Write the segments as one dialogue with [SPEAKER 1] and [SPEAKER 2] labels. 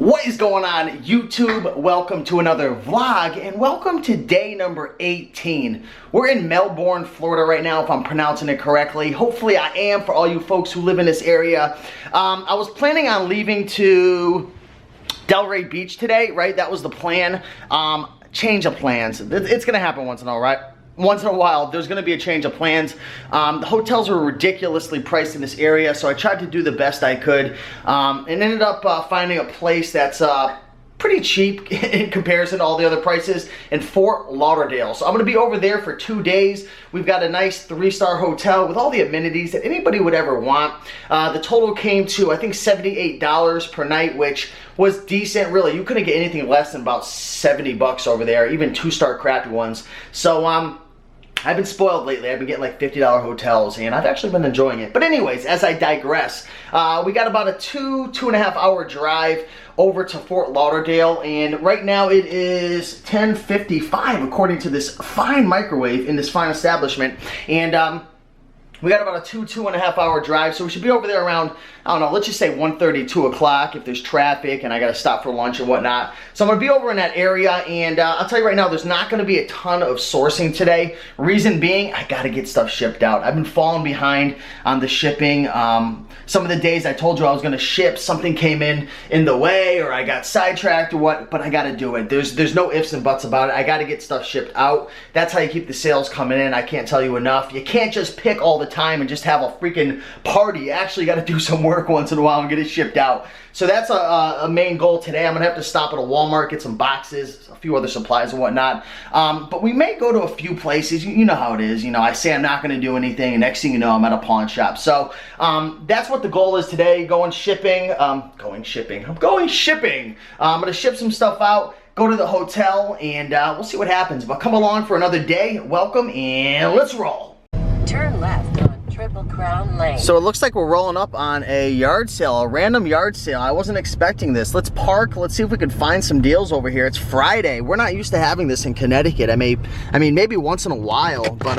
[SPEAKER 1] What is going on, YouTube? Welcome to another vlog and welcome to day number 18. We're in Melbourne, Florida right now, if I'm pronouncing it correctly. Hopefully I am for all you folks who live in this area. I was planning on leaving to Delray Beach today, right? That was the plan. Change of plans. It's gonna happen once in a while. There's going to be a change of plans. The hotels were ridiculously priced in this area, so I tried to do the best I could and ended up finding a place that's pretty cheap in comparison to all the other prices in Fort Lauderdale. So I'm going to be over there for 2 days. We've got a nice 3-star hotel with all the amenities that anybody would ever want. The total came to, I think, $78 per night, which was decent, really. You couldn't get anything less than about 70 bucks over there, even 2-star crappy ones. So I've been spoiled lately. I've been getting like $50 hotels and I've actually been enjoying it. But anyways, as I digress, we got about a 2.5 hour drive over to Fort Lauderdale, and right now it is 10:55 according to this fine microwave in this fine establishment. And we got about a 2.5 hour drive, so we should be over there around, I don't know, let's just say 1:30, 2 o'clock if there's traffic and I gotta stop for lunch and whatnot. So I'm gonna be over in that area, and I'll tell you right now, there's not gonna be a ton of sourcing today. Reason being, I gotta get stuff shipped out. I've been falling behind on the shipping. Some of the days I told you I was gonna ship, something came in the way, or I got sidetracked or what, but I gotta do it. There's no ifs and buts about it. I gotta get stuff shipped out. That's how you keep the sales coming in. I can't tell you enough. You can't just pick all the time and just have a freaking party. You actually got to do some work once in a while and get it shipped out. So that's a main goal today. I'm gonna have to stop at a Walmart, get some boxes, a few other supplies and whatnot. But we may go to a few places. You know how it is. You know, I say I'm not gonna do anything, and next thing you know, I'm at a pawn shop. So that's what the goal is today. I'm going shipping. I'm gonna ship some stuff out, go to the hotel, and we'll see what happens. But come along for another day. Welcome, and let's roll.
[SPEAKER 2] Turn left on Triple Crown Lane.
[SPEAKER 1] So it looks like we're rolling up on a yard sale, a random yard sale. I wasn't expecting this. Let's park. Let's see if we can find some deals over here. It's Friday. We're not used to having this in Connecticut. I mean, maybe once in a while, but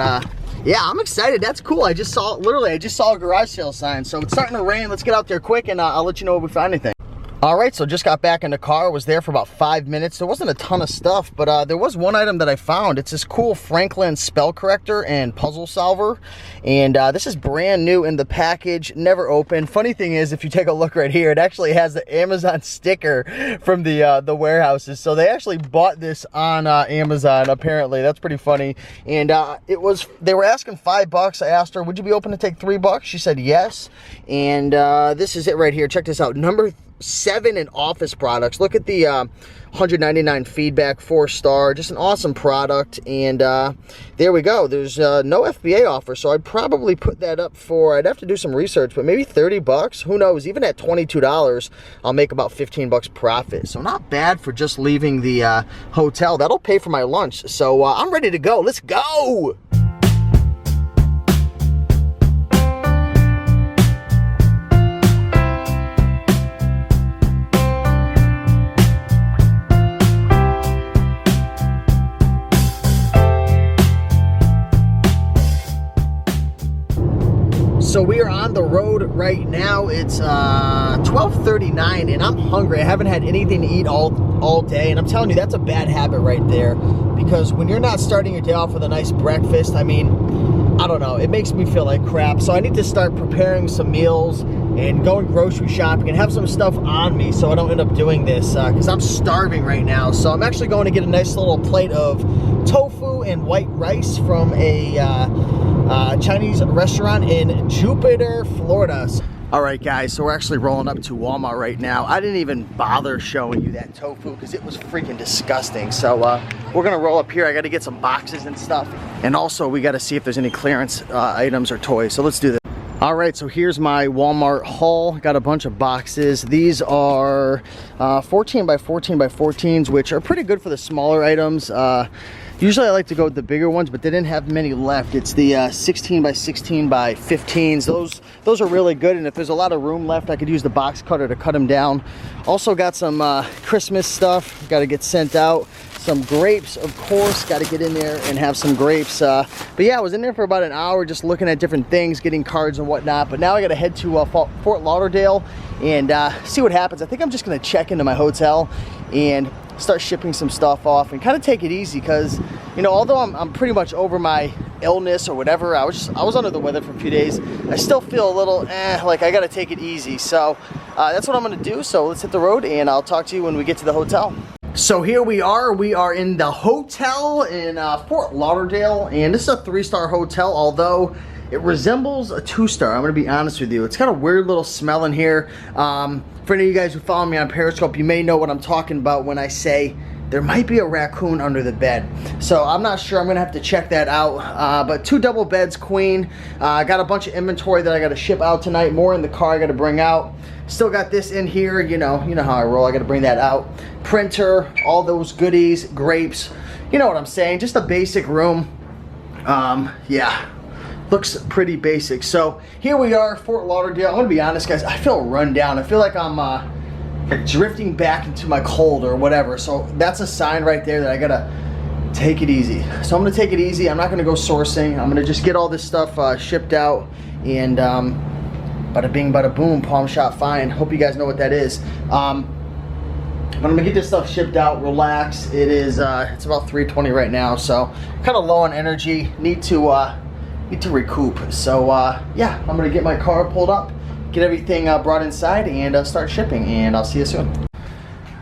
[SPEAKER 1] yeah, I'm excited. That's cool. I just saw a garage sale sign. So it's starting to rain. Let's get out there quick, and I'll let you know if we find anything. All right, so just got back in the car, was there for about 5 minutes. There wasn't a ton of stuff, but there was one item that I found. It's this cool Franklin spell corrector and puzzle solver. And this is brand new in the package, never opened. Funny thing is, if you take a look right here, it actually has the Amazon sticker from the warehouses. So they actually bought this on Amazon, apparently. That's pretty funny. And they were asking $5. I asked her, would you be open to take $3? She said yes. And this is it right here. Check this out. Number 7 in office products. Look at the 199 feedback, 4-star. Just an awesome product. And there we go. There's no FBA offer, so I'd probably put that up for, I'd have to do some research, but maybe $30. Who knows? Even at $22, I'll make about $15 profit. So not bad for just leaving the hotel. That'll pay for my lunch. So I'm ready to go. Let's go. So we are on the road right now. It's 12:39 and I'm hungry. I haven't had anything to eat all day, and I'm telling you, that's a bad habit right there, because when you're not starting your day off with a nice breakfast, I mean, I don't know, it makes me feel like crap. So I need to start preparing some meals and going grocery shopping and have some stuff on me so I don't end up doing this, because I'm starving right now. So I'm actually going to get a nice little plate of tofu and white rice from a Chinese restaurant in Jupiter, Florida. All right, guys, so we're actually rolling up to Walmart right now. I didn't even bother showing you that tofu because it was freaking disgusting. So we're gonna roll up here. I gotta get some boxes and stuff. And also we gotta see if there's any clearance items or toys. So let's do this. All right, so here's my Walmart haul. Got a bunch of boxes. These are 14 by 14 by 14s, which are pretty good for the smaller items. Usually I like to go with the bigger ones, but they didn't have many left. It's the 16 by 16 by 15s. Those are really good, and if there's a lot of room left, I could use the box cutter to cut them down. Also got some Christmas stuff, got to get sent out. Some grapes, of course, got to get in there and have some grapes. But yeah, I was in there for about an hour just looking at different things, getting cards and whatnot. But now I got to head to Fort Lauderdale and see what happens. I think I'm just going to check into my hotel and start shipping some stuff off and kind of take it easy because, you know, although I'm pretty much over my illness or whatever, I was under the weather for a few days, I still feel a little like I got to take it easy. So that's what I'm going to do. So let's hit the road and I'll talk to you when we get to the hotel. So here we are in the hotel in Fort Lauderdale, and this is a 3-star hotel, although it resembles a 2-star. I'm gonna be honest with you. It's got a weird little smell in here. For any of you guys who follow me on Periscope, you may know what I'm talking about when I say there might be a raccoon under the bed. So I'm not sure, I'm gonna have to check that out. But 2 double beds, queen. I got a bunch of inventory that I gotta ship out tonight, more in the car I gotta bring out. Still got this in here, you know how I roll, I gotta bring that out. Printer, all those goodies, grapes, you know what I'm saying, just a basic room. Yeah, looks pretty basic. So here we are, Fort Lauderdale. I'm gonna be honest, guys, I feel run down. I feel like I'm drifting back into my cold or whatever. So that's a sign right there that I gotta take it easy. So I'm gonna take it easy. I'm not gonna go sourcing. I'm gonna just get all this stuff shipped out and bada bing, bada boom, palm shot fine. Hope you guys know what that is. But I'm gonna get this stuff shipped out, relax. It is, it's about 3:20 right now, so kind of low on energy. Need to recoup. So yeah, I'm gonna get my car pulled up, get everything brought inside, and start shipping. And I'll see you soon.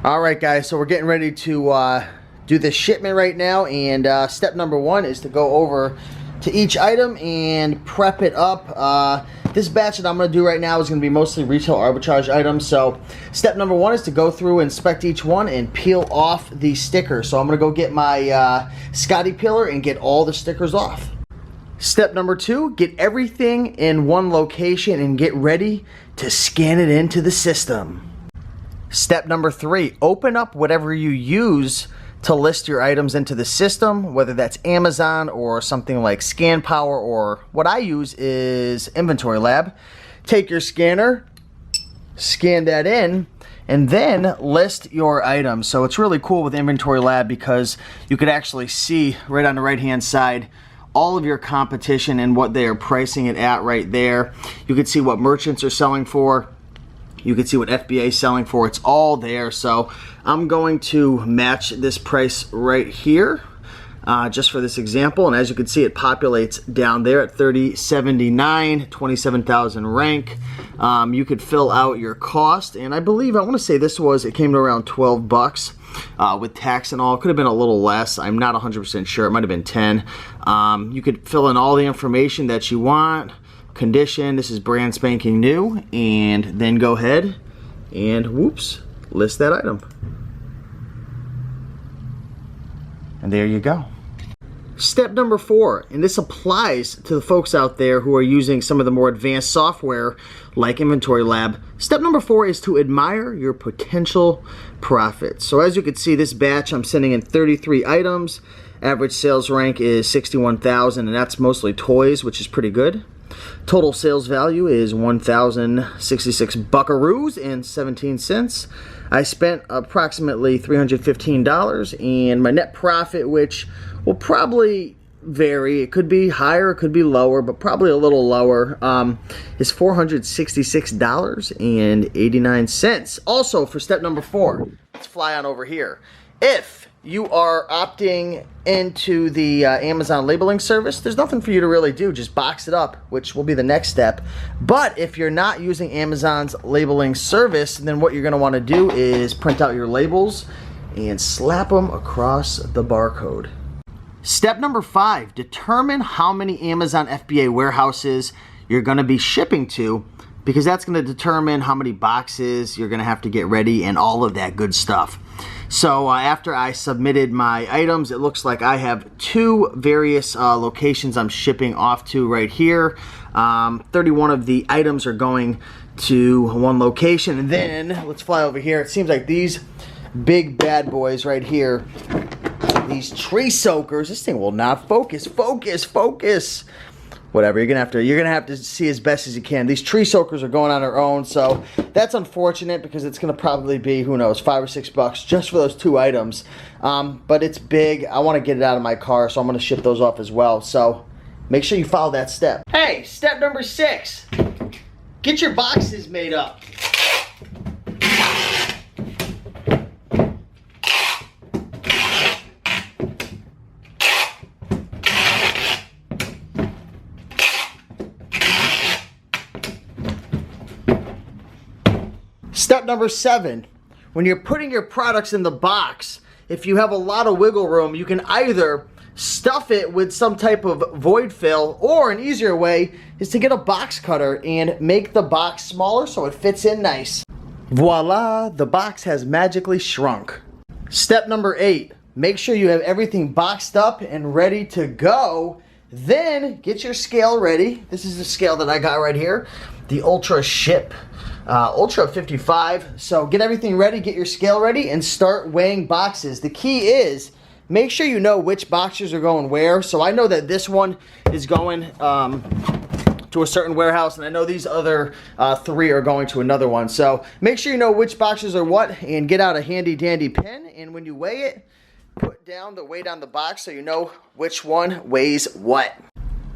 [SPEAKER 1] All right, guys. So we're getting ready to do this shipment right now, and step number 1 is to go over to each item and prep it up. This batch that I'm going to do right now is going to be mostly retail arbitrage items. So step number 1 is to go through, inspect each one, and peel off the stickers. So I'm going to go get my Scotty peeler and get all the stickers off. Step number 2, get everything in one location and get ready to scan it into the system. Step number 3, open up whatever you use to list your items into the system, whether that's Amazon or something like ScanPower, or what I use is Inventory Lab. Take your scanner, scan that in, and then list your items. So it's really cool with Inventory Lab because you could actually see right on the right hand side all of your competition and what they are pricing it at right there. You can see what merchants are selling for. You can see what FBA is selling for. It's all there. So I'm going to match this price right here just for this example. And as you can see, it populates down there at $30.79, 27,000 rank. You could fill out your cost. And I believe, I want to say this was, it came to around 12 bucks with tax and all. It could have been a little less. I'm not 100% sure. It might have been 10. You could fill in all the information that you want. Condition, this is brand spanking new, and then go ahead and whoops, list that item. And there you go. Step number 4, and this applies to the folks out there who are using some of the more advanced software like Inventory Lab. Step number 4 is to admire your potential profits. So as you can see, this batch I'm sending in 33 items. Average sales rank is 61,000, and that's mostly toys, which is pretty good. Total sales value is 1,066 buckaroos and 17 cents. I spent approximately $315, and my net profit, which will probably vary, it could be higher, it could be lower, but probably a little lower, is $466.89. Also, for step number 4, let's fly on over here. If you are opting into the Amazon labeling service, there's nothing for you to really do. Just box it up, which will be the next step. But if you're not using Amazon's labeling service, then what you're going to want to do is print out your labels and slap them across the barcode. Step number 5, determine how many Amazon FBA warehouses you're going to be shipping to, because that's going to determine how many boxes you're going to have to get ready and all of that good stuff. So after I submitted my items, it looks like I have 2 various locations I'm shipping off to right here. 31 of the items are going to one location. And then let's fly over here. It seems like these big bad boys right here, these tree soakers, this thing will not focus. whatever, you're gonna have to see as best as you can. These tree soakers are going on their own, so that's unfortunate because it's gonna probably be, who knows, $5 or $6 just for those 2 items. But it's big. I want to get it out of my car, so I'm gonna ship those off as well. So make sure you follow that step. Hey, step number 6. Get your boxes made up. Step number 7, when you're putting your products in the box, if you have a lot of wiggle room, you can either stuff it with some type of void fill, or an easier way is to get a box cutter and make the box smaller so it fits in nice. Voila, the box has magically shrunk. Step number 8, make sure you have everything boxed up and ready to go. Then get your scale ready. This is the scale that I got right here, the Ultra Ship. Ultra 55. So get everything ready, get your scale ready, and start weighing boxes. The key is make sure you know which boxes are going where. So I know that this one is going to a certain warehouse, and I know these other 3 are going to another one. So make sure you know which boxes are what, and get out a handy dandy pen, and when you weigh it, put down the weight on the box so you know which one weighs what.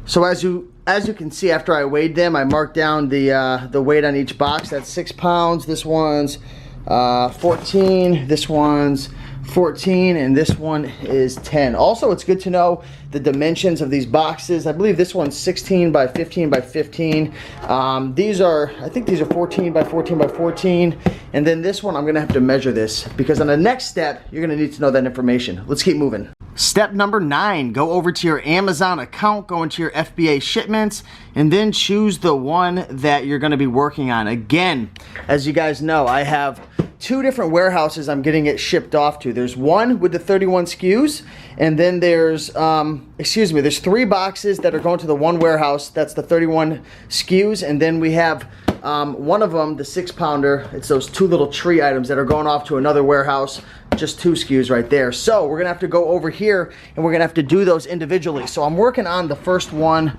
[SPEAKER 1] So as you can see, after I weighed them, I marked down the weight on each box. That's 6 pounds. This one's 14. This one's 14, and this one is 10. Also, it's good to know the dimensions of these boxes. I believe this one's 16 by 15 by 15. I think these are 14 by 14 by 14. And then this one, I'm gonna have to measure this because on the next step, you're gonna need to know that information. Let's keep moving. Step number 9, go over to your Amazon account, go into your FBA shipments, and then choose the one that you're gonna be working on. Again, as you guys know, I have 2 different warehouses I'm getting it shipped off to. There's one with the 31 SKUs, and then there's, there's 3 boxes that are going to the one warehouse, that's the 31 SKUs, and then we have one of them, the 6-pounder, it's those 2 little tree items that are going off to another warehouse, just 2 SKUs right there. So we're gonna have to go over here and we're gonna have to do those individually. So I'm working on the first one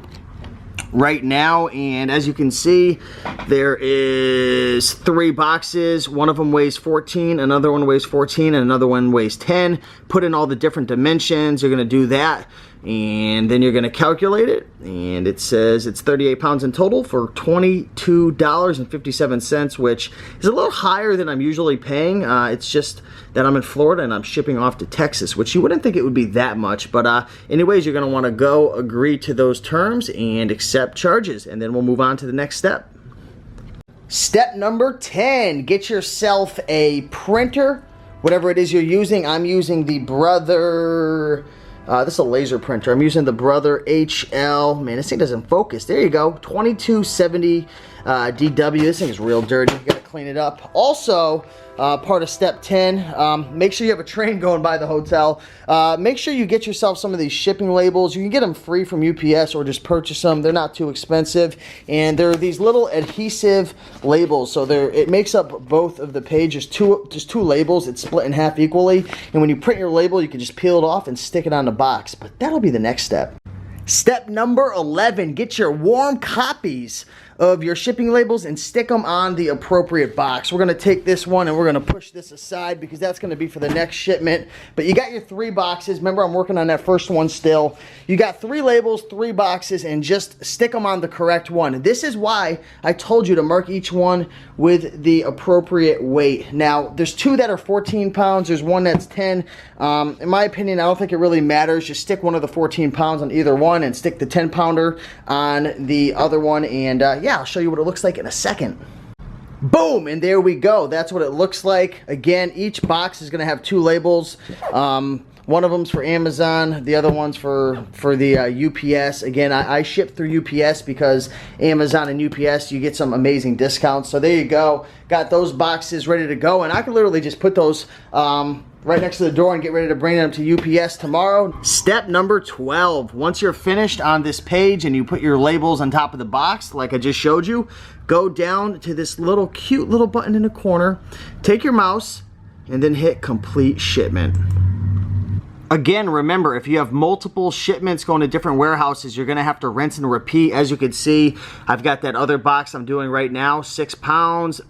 [SPEAKER 1] right now, and as you can see, there is 3 boxes. One of them weighs 14, another one weighs 14, and another one weighs 10. Put in all the different dimensions. You're gonna do that, and then you're gonna calculate it, and it says it's 38 pounds in total for $22.57, which is a little higher than I'm usually paying. It's just that I'm in Florida and I'm shipping off to Texas, which you wouldn't think it would be that much, but anyways, you're gonna wanna go agree to those terms and accept charges, and then we'll move on to the next step. Step number 10, get yourself a printer, whatever it is you're using. I'm using the Brother, this is a laser printer. I'm using the Brother HL, man, this thing doesn't focus. There you go, 2270 DW. This thing is real dirty, you gotta clean it up. Also, part of step 10, make sure you have a train going by the hotel. Make sure you get yourself some of these shipping labels. You can get them free from UPS or just purchase them. They're not too expensive, and they're these little adhesive labels, so it makes up both of the pages. Just two labels. It's split in half equally, and when you print your label, you can just peel it off and stick it on the box. But that'll be the next step. Step number 11, get your warm copies of your shipping labels and stick them on the appropriate box. We're gonna take this one and we're gonna push this aside because that's gonna be for the next shipment. But you got your 3 boxes. Remember, I'm working on that first one still. You got 3 labels, 3 boxes, and just stick them on the correct one. This is why I told you to mark each one with the appropriate weight. Now, there's 2 that are 14 pounds. There's one that's 10. In my opinion, I don't think it really matters. Just stick one of the 14 pounds on either one and stick the 10-pounder on the other one. And yeah, I'll show you what it looks like in a second. Boom, and there we go. That's what it looks like. Again, each box is going to have 2 labels. One of them's for Amazon, the other one's for the UPS. Again, I ship through UPS because Amazon and UPS, you get some amazing discounts. So there you go. Got those boxes ready to go, and I can literally just put those right next to the door and get ready to bring them to UPS tomorrow. Step number 12. Once you're finished on this page and you put your labels on top of the box, like I just showed you, go down to this little cute little button in the corner, take your mouse, and then hit complete shipment. Again, remember, if you have multiple shipments going to different warehouses, you're going to have to rinse and repeat. As you can see, I've got that other box I'm doing right now, 6 pounds,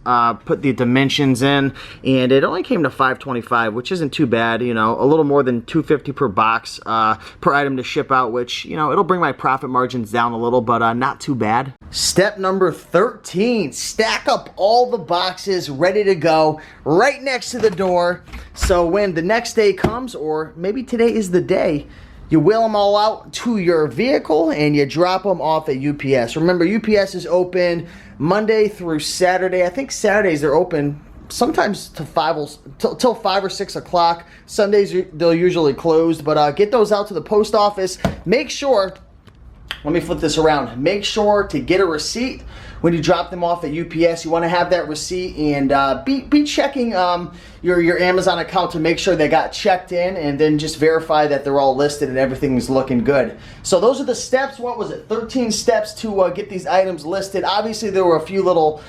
[SPEAKER 1] put the dimensions in, and it only came to $5.25, which isn't too bad, you know, a little more than $2.50 per box, per item to ship out, which, you know, it'll bring my profit margins down a little, but not too bad. Step number 13, stack up all the boxes ready to go right next to the door. So when the next day comes, or maybe today is the day, you wheel them all out to your vehicle and you drop them off at UPS. Remember, UPS is open Monday through Saturday. I think Saturdays they're open sometimes till 5 or 6 o'clock. Sundays they'll usually close, but get those out to the post office. Make sure, let me flip this around. Make sure to get a receipt when you drop them off at UPS. You want to have that receipt and be checking your Amazon account to make sure they got checked in, and then just verify that they're all listed and everything is looking good. So those are the steps. What was it? 13 steps to get these items listed. Obviously, there were a few little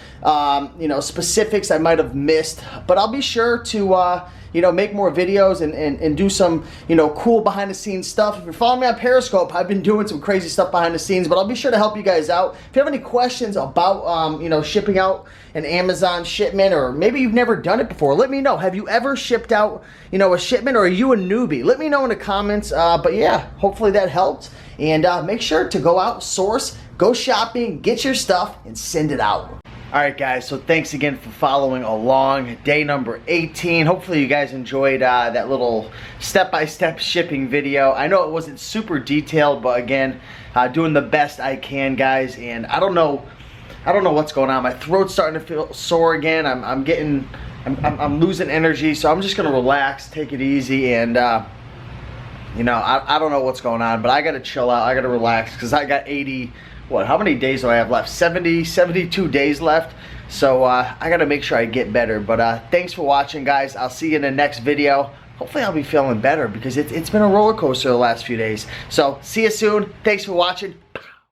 [SPEAKER 1] you know, specifics I might have missed, but I'll be sure to you know, make more videos and do some, you know, cool behind the scenes stuff. If you're following me on Periscope, I've been doing some crazy stuff behind the scenes, but I'll be sure to help you guys out. If you have any questions about, you know, shipping out an Amazon shipment, or maybe you've never done it before, let me know. Have you ever shipped out, you know, a shipment, or are you a newbie? Let me know in the comments. But yeah, hopefully that helped. And make sure to go out, source, go shopping, get your stuff, and send it out. Alright guys, so thanks again for following along. Day number 18. Hopefully you guys enjoyed that little step-by-step shipping video. I know it wasn't super detailed, but again, doing the best I can, guys. And I don't know what's going on. My throat's starting to feel sore again. I'm losing energy, so I'm just gonna relax, take it easy, and you know, I don't know what's going on, but I gotta chill out. I gotta relax because I got 80. What, how many days do I have left? 72 days left. So I gotta make sure I get better. But thanks for watching, guys. I'll see you in the next video. Hopefully I'll be feeling better because it's been a roller coaster the last few days. So see you soon. Thanks for watching.